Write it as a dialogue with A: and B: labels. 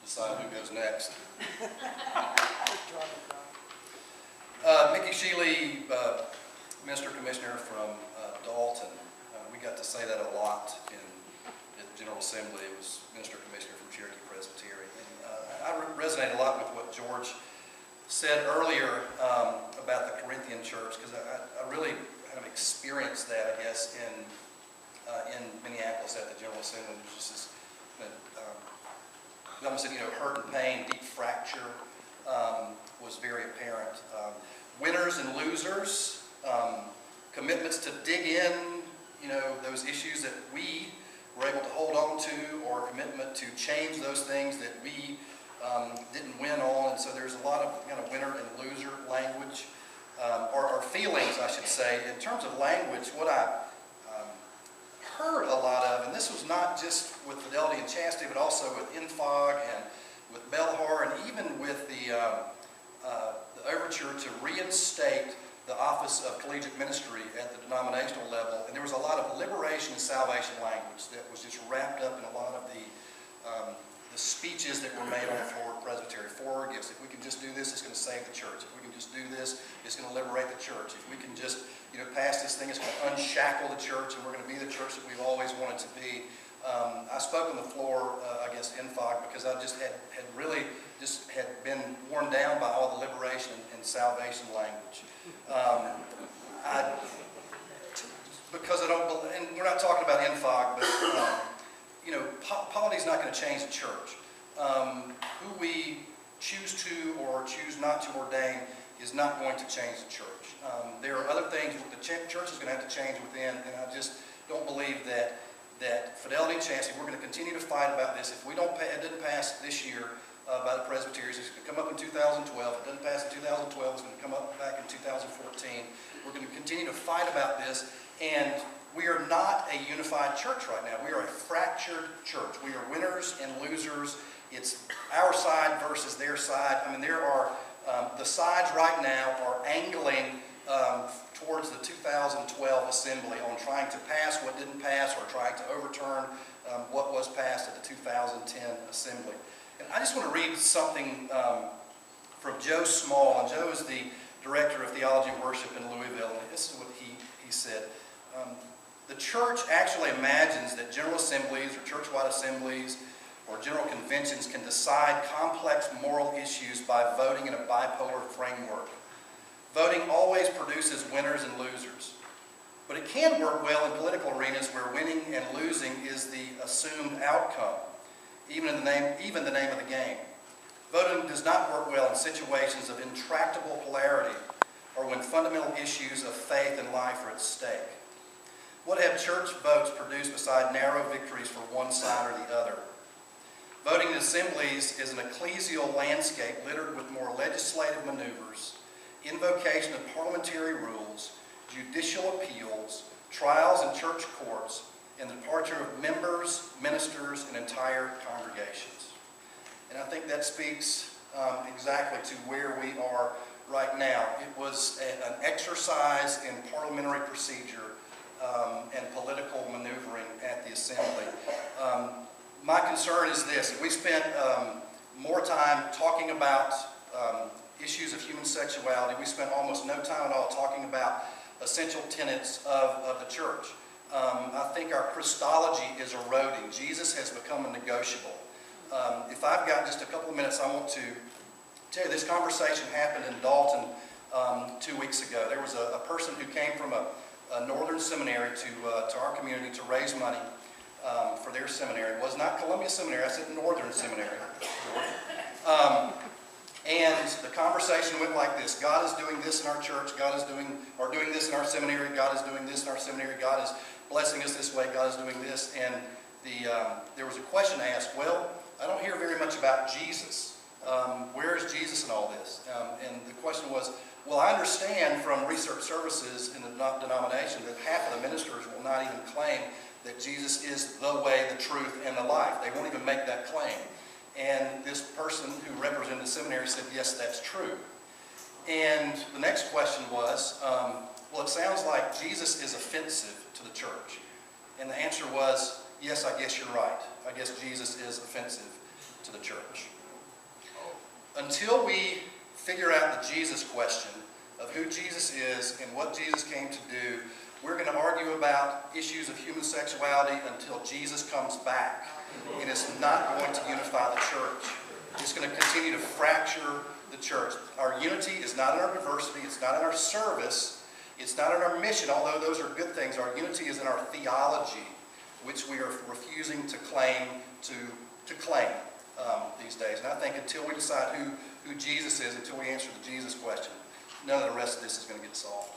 A: decide who goes next. Mickey Shealy, Minister Commissioner from Dalton. We got to say that a lot at the General Assembly. It was Minister Commissioner from Cherokee Presbytery. And I resonate a lot with what George said earlier about the Corinthian church, because I really kind of experienced that, I guess, in Minneapolis at the General Assembly. It was just this, we almost said, hurt and pain, deep fracture was very apparent. Winners and losers, commitments to dig in, those issues that we were able to hold on to, or commitment to change those things that we didn't win on. And so there's a lot of kind of winner and loser language, or feelings, I should say. In terms of language, what I heard a lot of, and this was not just with Fidelity and Chastity, but also with INFOG and with Belhar, and even with the overture to reinstate the office of collegiate ministry at the denominational level. And there was a lot of liberation and salvation language that was just wrapped up in a lot of the speeches that were made on the floor of Presbytery. 4 gifts. If we can just do this, it's going to save the church. If we can just do this, it's going to liberate the church. If we can just pass this thing, it's going to unshackle the church, and we're going to be the church that we've always wanted to be. I spoke on the floor against INFOG because I just had really been worn down by all the liberation and salvation language. Because I don't believe, and we're not talking about INFOG, but polity's not going to change the church. Who we choose to or choose not to ordain is not going to change the church. There are other things that the church is going to have to change within, and I just don't believe that Fidelity and Chastity, we're going to continue to fight about this. If we don't it didn't pass this year by the presbyteries, it's going to come up in 2012. If it doesn't pass in 2012, it's going to come up back in 2014. We're going to continue to fight about this, and we are not a unified church right now. We are a fractured church. We are winners and losers. It's our side versus their side. I mean, there are the sides right now are angling towards the 2012 assembly on trying to pass what didn't pass, or trying to overturn what was passed at the 2010 assembly. And I just want to read something from Joe Small. And Joe is the director of theology and worship in Louisville. And this is what he said. The church actually imagines that general assemblies or church-wide assemblies or general conventions can decide complex moral issues by voting in a bipolar framework. Voting always produces winners and losers. But it can work well in political arenas where winning and losing is the assumed outcome, even the name of the game. Voting does not work well in situations of intractable polarity or when fundamental issues of faith and life are at stake. What have church votes produced beside narrow victories for one side or the other? Voting in assemblies is an ecclesial landscape littered with more legislative maneuvers, invocation of parliamentary rules, judicial appeals, trials in church courts, and the departure of members, ministers, and entire congregations. And I think that speaks exactly to where we are right now. It was an exercise in parliamentary procedure and political maneuvering at the assembly. My concern is this: we spent more time talking about issues of human sexuality. We spent almost no time at all talking about essential tenets of the church. I think our Christology is eroding. Jesus has become a negotiable. If I've got just a couple of minutes, I want to tell you this conversation happened in Dalton 2 weeks ago. There was a person who came from a northern seminary to our community to raise money for their seminary. It was not Columbia Seminary, I said Northern Seminary. And the conversation went like this: God is doing this in our church, God is doing this in our seminary, God is doing this in our seminary, God is blessing us this way, God is doing this. And there was a question asked: well, I don't hear very much about Jesus. Where is Jesus in all this? And the question was, well, I understand from research services in the denomination that half of the ministers will not even claim that Jesus is the way, the truth, and the life. They won't even make that claim. And this person who represented the seminary said, yes, that's true. And the next question was, well, it sounds like Jesus is offensive to the church. And the answer was, yes, I guess you're right. I guess Jesus is offensive to the church. until we figure out the Jesus question of who Jesus is and what Jesus came to do, we're going to argue about issues of human sexuality until Jesus comes back. And it's not going to unify the church. It's going to continue to fracture the church. Our unity is not in our diversity. It's not in our service. It's not in our mission, although those are good things. Our unity is in our theology, which we are refusing to claim these days. And I think until we decide who Jesus is, until we answer the Jesus question, none of the rest of this is going to get solved.